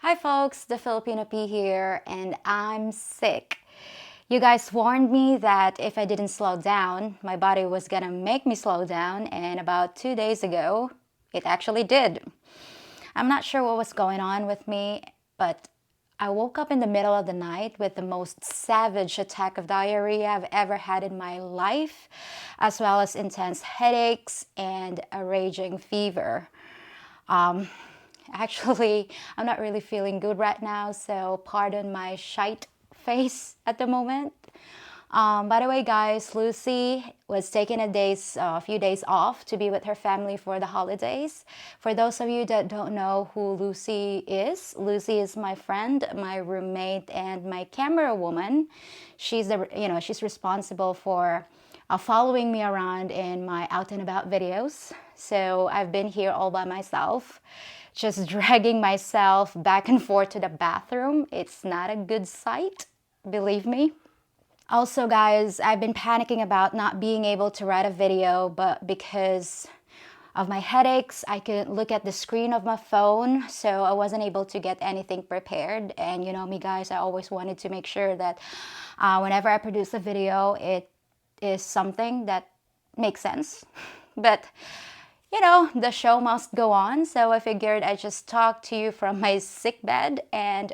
Hi folks, the Filipino P here, and I'm sick. You guys warned me that if I didn't slow down, my body was gonna make me slow down, and about 2 days ago, it actually did. I'm not sure what was going on with me, but I woke up in the middle of the night with the most savage attack of diarrhea I've ever had in my life, as well as intense headaches and a raging fever. Actually, I'm not really feeling good right now, so pardon my shite face at the moment. By the way, guys, Lucy was taking a few days off to be with her family for the holidays. For those of you that don't know who Lucy is my friend, my roommate, and my camera woman. She's responsible for following me around in my out and about videos. So I've been here all by myself, just dragging myself back and forth to the bathroom. It's not a good sight, believe me. Also, guys, I've been panicking about not being able to write a video, but because of my headaches, I couldn't look at the screen of my phone, so I wasn't able to get anything prepared. And you know me, guys, I always wanted to make sure that whenever I produce a video, it is something that makes sense. But you know, the show must go on, so I figured I'd just talk to you from my sick bed, and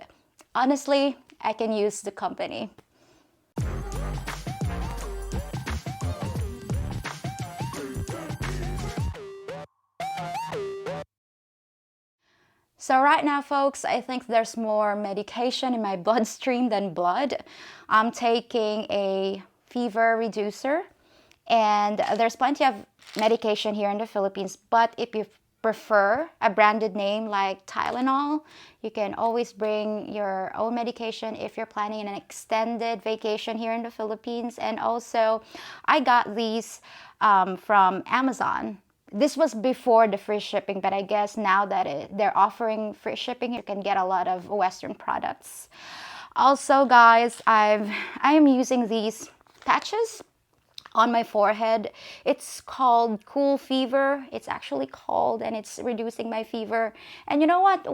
honestly, I can use the company. So right now, folks, I think there's more medication in my bloodstream than blood. I'm taking a fever reducer, and there's plenty of medication here in the Philippines, but if you prefer a branded name like Tylenol, you can always bring your own medication if you're planning an extended vacation here in the Philippines. And also, I got these from Amazon. This was before the free shipping, but I guess now that they're offering free shipping, you can get a lot of Western products. Also, guys, I am using these patches on my forehead. It's called Cool Fever. It's actually called, and it's reducing my fever. And you know what?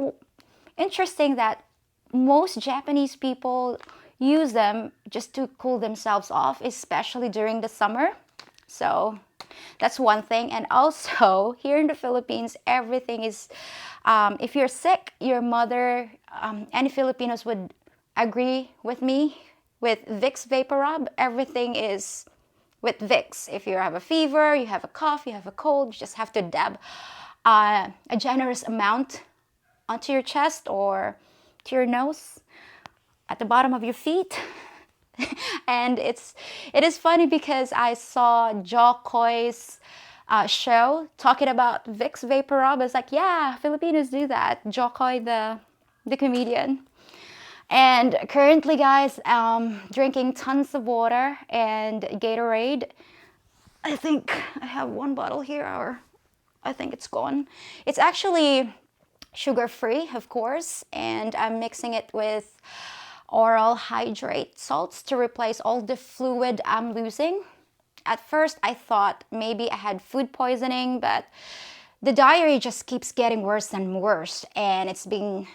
Interesting that most Japanese people use them just to cool themselves off, especially during the summer. So that's one thing. And also, here in the Philippines, everything is, if you're sick, your mother, any Filipinos would agree with me with Vicks VapoRub. Everything is with Vicks. If you have a fever, you have a cough, you have a cold, you just have to dab a generous amount onto your chest or to your nose, at the bottom of your feet. And it is funny because I saw Jokoy's show talking about Vicks VapoRub. It's like, yeah, Filipinos do that. Jokoy, the comedian. And currently, guys, drinking tons of water and Gatorade. I think I have one bottle here, or I think it's gone. It's actually sugar-free, of course, and I'm mixing it with oral hydrate salts to replace all the fluid I'm losing. At first, I thought maybe I had food poisoning, but the diarrhea just keeps getting worse and worse, and it's been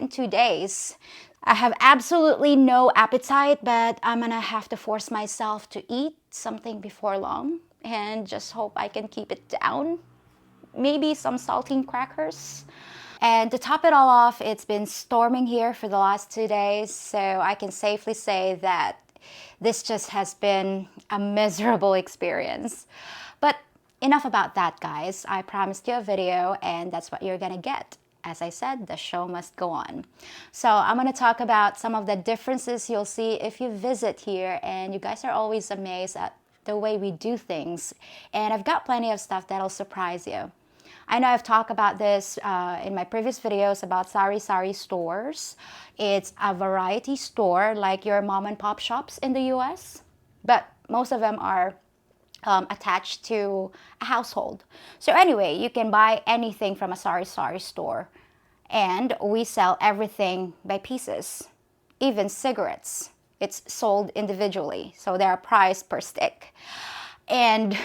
2 days. I have absolutely no appetite, but I'm gonna have to force myself to eat something before long and just hope I can keep it down. Maybe some saltine crackers. And to top it all off, it's been storming here for the last 2 days, so I can safely say that this just has been a miserable experience. But enough about that, guys. I promised you a video, and that's what you're gonna get. As I said, the show must go on. So I'm gonna talk about some of the differences you'll see if you visit here, and you guys are always amazed at the way we do things. And I've got plenty of stuff that'll surprise you. I know I've talked about this in my previous videos about sari-sari stores. It's a variety store like your mom and pop shops in the US, but most of them are attached to a household. So anyway, you can buy anything from a sari-sari store, and we sell everything by pieces, even cigarettes. It's sold individually, so they are priced per stick. And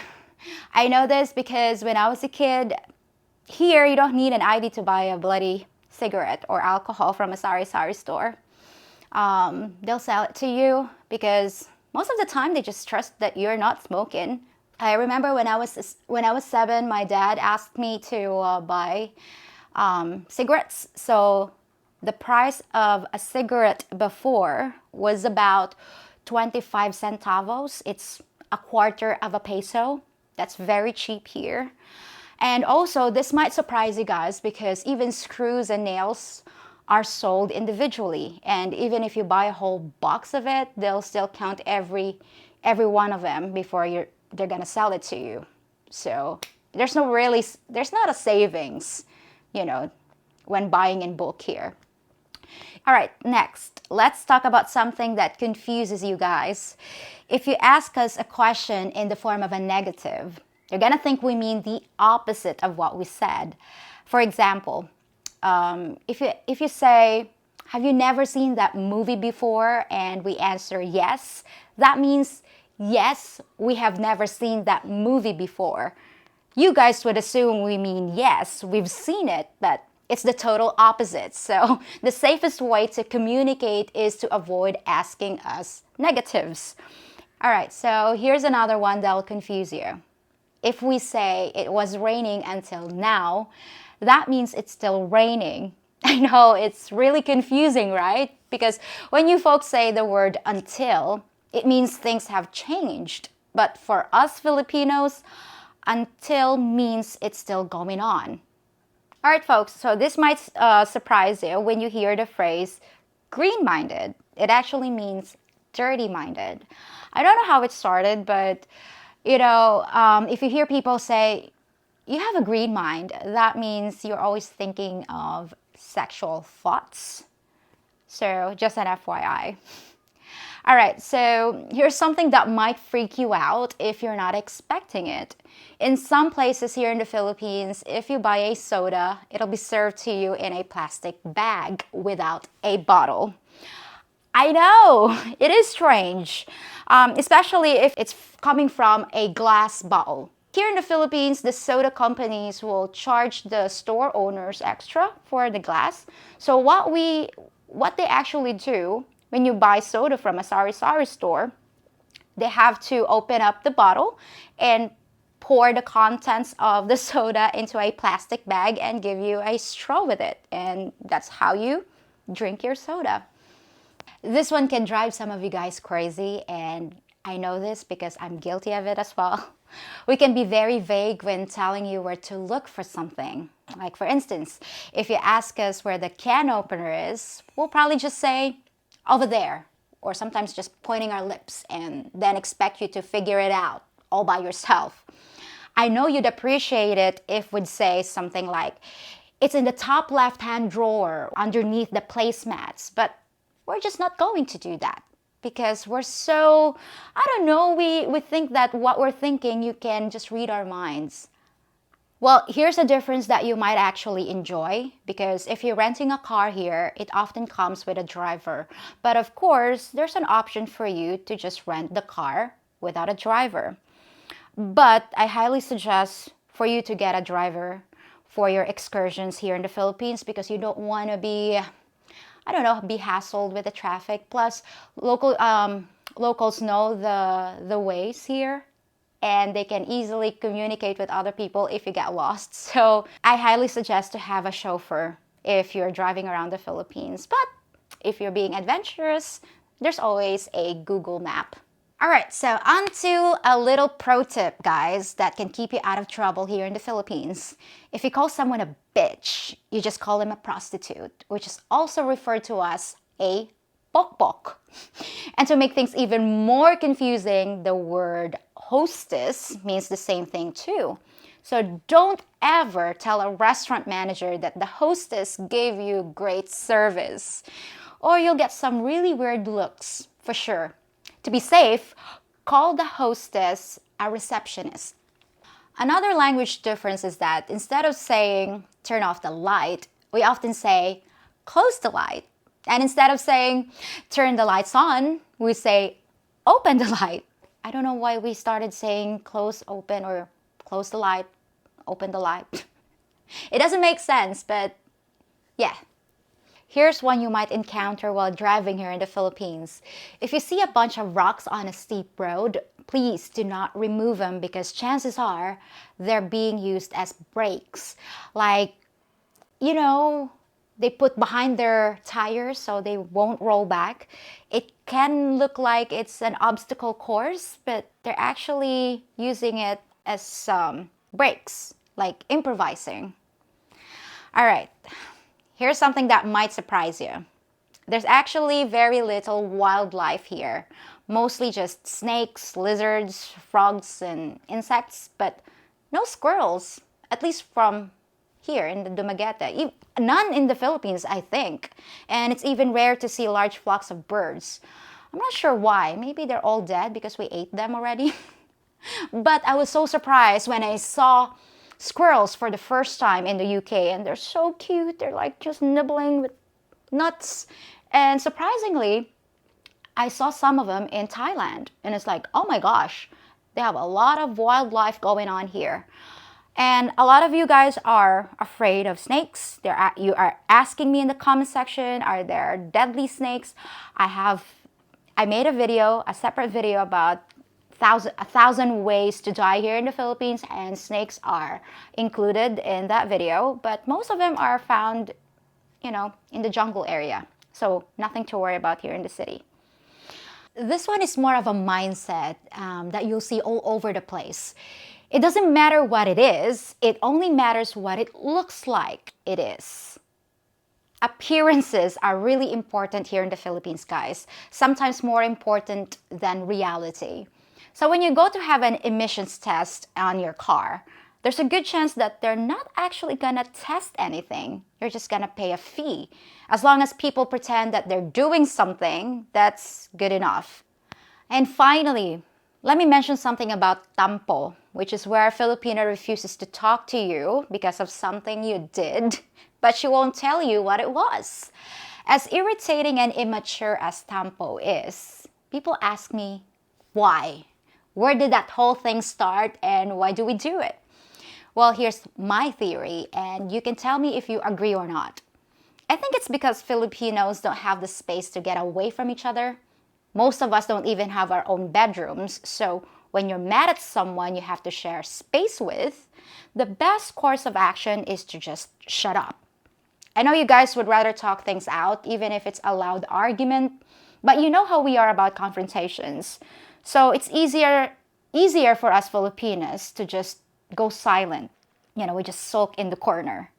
I know this because when I was a kid, here you don't need an ID to buy a bloody cigarette or alcohol from a sari-sari store. They'll sell it to you because most of the time they just trust that you're not smoking. I remember when I was 7, my dad asked me to buy cigarettes. So the price of a cigarette before was about 25 centavos. It's a quarter of a peso. That's very cheap here. And also, this might surprise you guys because even screws and nails are sold individually. And even if you buy a whole box of it, they'll still count every one of them before they're gonna sell it to you. So there's not a savings, when buying in bulk here. All right, next, let's talk about something that confuses you guys. If you ask us a question in the form of a negative, you're gonna think we mean the opposite of what we said. For example, if you say, have you never seen that movie before? And we answer yes, that means yes, we have never seen that movie before. You guys would assume we mean yes, we've seen it, but it's the total opposite. So the safest way to communicate is to avoid asking us negatives. All right, so here's another one that'll confuse you. If we say it was raining until now, that means it's still raining. I know, it's really confusing, right? Because when you folks say the word until, it means things have changed. But for us Filipinos, until means it's still going on. All right, folks, so this might surprise you when you hear the phrase green-minded. It actually means dirty-minded. I don't know how it started, but if you hear people say, you have a green mind, that means you're always thinking of sexual thoughts. So just an FYI. All right, so here's something that might freak you out if you're not expecting it. In some places here in the Philippines, if you buy a soda, it'll be served to you in a plastic bag without a bottle. I know, it is strange, especially if it's coming from a glass bottle. Here in the Philippines, the soda companies will charge the store owners extra for the glass. So what they actually do when you buy soda from a sari-sari store, they have to open up the bottle and pour the contents of the soda into a plastic bag and give you a straw with it. And that's how you drink your soda. This one can drive some of you guys crazy, and I know this because I'm guilty of it as well. We can be very vague when telling you where to look for something. Like for instance, if you ask us where the can opener is, we'll probably just say, over there, or sometimes just pointing our lips and then expect you to figure it out all by yourself. I know you'd appreciate it if we'd say something like, it's in the top left-hand drawer underneath the placemats, but we're just not going to do that because we're so, I don't know, we think that what we're thinking, you can just read our minds. Well, here's a difference that you might actually enjoy, because if you're renting a car here, it often comes with a driver. But of course, there's an option for you to just rent the car without a driver. But I highly suggest for you to get a driver for your excursions here in the Philippines because you don't want to be hassled with the traffic. Plus, locals know the ways here, and they can easily communicate with other people if you get lost. So I highly suggest to have a chauffeur if you're driving around the Philippines. But if you're being adventurous, there's always a Google map. All right, so on to a little pro tip, guys, that can keep you out of trouble here in the Philippines. If you call someone a bitch, you just call them a prostitute, which is also referred to as a pokpok. And to make things even more confusing, the word hostess means the same thing too. So don't ever tell a restaurant manager that the hostess gave you great service, or you'll get some really weird looks for sure. To be safe, call the hostess a receptionist. Another language difference is that instead of saying turn off the light, we often say close the light. And instead of saying turn the lights on, we say open the light. I don't know why we started saying close, open, or close the light, open the light. It doesn't make sense, but yeah, Here's one you might encounter while driving here in the Philippines. If you see a bunch of rocks on a steep road, please do not remove them because chances are they're being used as brakes. Like, they put behind their tires so they won't roll back. It can look like it's an obstacle course, but they're actually using it as brakes, like improvising. All right, here's something that might surprise you. There's actually very little wildlife here, mostly just snakes, lizards, frogs, and insects, but no squirrels, at least from here in the Dumaguete. None in the Philippines, I think. And it's even rare to see large flocks of birds. I'm not sure why. Maybe they're all dead because we ate them already. But I was so surprised when I saw squirrels for the first time in the UK, and they're so cute. They're like just nibbling with nuts. And surprisingly, I saw some of them in Thailand, and it's like, oh my gosh, they have a lot of wildlife going on here. And a lot of you guys are afraid of snakes. You are asking me in the comment section, are there deadly snakes? I made a separate video about 1,000 ways to die here in the Philippines, and snakes are included in that video. But most of them are found, in the jungle area. So nothing to worry about here in the city. This one is more of a mindset that you'll see all over the place. It doesn't matter what it is, it only matters what it looks like it is. Appearances are really important here in the Philippines, guys. Sometimes more important than reality. So when you go to have an emissions test on your car, there's a good chance that they're not actually gonna test anything. You're just gonna pay a fee. As long as people pretend that they're doing something, that's good enough. And finally, let me mention something about tampo, which is where a Filipino refuses to talk to you because of something you did, but she won't tell you what it was. As irritating and immature as tampo is, people ask me, why? Where did that whole thing start and why do we do it? Well, here's my theory, and you can tell me if you agree or not. I think it's because Filipinos don't have the space to get away from each other. Most of us don't even have our own bedrooms, so when you're mad at someone you have to share space with, the best course of action is to just shut up. I know you guys would rather talk things out, even if it's a loud argument, but you know how we are about confrontations. So it's easier for us Filipinos to just go silent. We just sulk in the corner.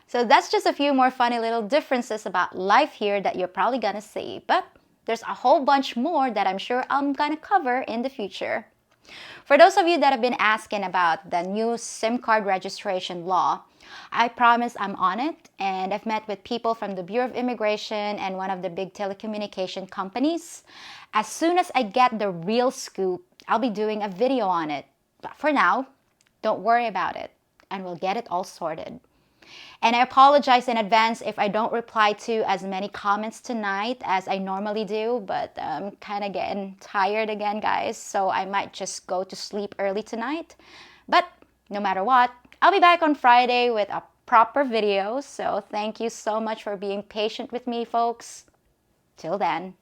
So that's just a few more funny little differences about life here that you're probably gonna see, but there's a whole bunch more that I'm sure I'm gonna cover in the future. For those of you that have been asking about the new SIM card registration law, I promise I'm on it, and I've met with people from the Bureau of Immigration and one of the big telecommunication companies. As soon as I get the real scoop, I'll be doing a video on it. But for now, don't worry about it, and we'll get it all sorted. And I apologize in advance if I don't reply to as many comments tonight as I normally do, but I'm kind of getting tired again, guys, so I might just go to sleep early tonight. But no matter what, I'll be back on Friday with a proper video, so thank you so much for being patient with me, folks. Till then.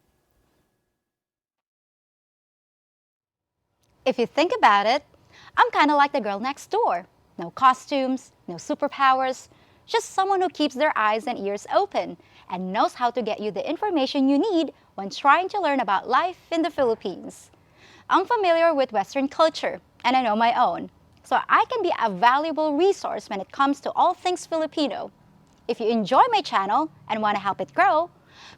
If you think about it, I'm kind of like the girl next door. No costumes, no superpowers, just someone who keeps their eyes and ears open and knows how to get you the information you need when trying to learn about life in the Philippines. I'm familiar with Western culture, and I know my own, so I can be a valuable resource when it comes to all things Filipino. If you enjoy my channel and want to help it grow,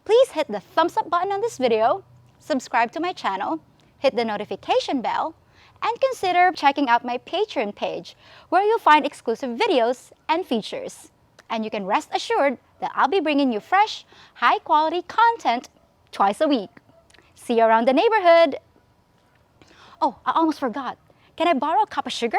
please hit the thumbs up button on this video, subscribe to my channel, hit the notification bell, and consider checking out my Patreon page where you'll find exclusive videos and features. And you can rest assured that I'll be bringing you fresh, high-quality content twice a week. See you around the neighborhood. Oh, I almost forgot. Can I borrow a cup of sugar?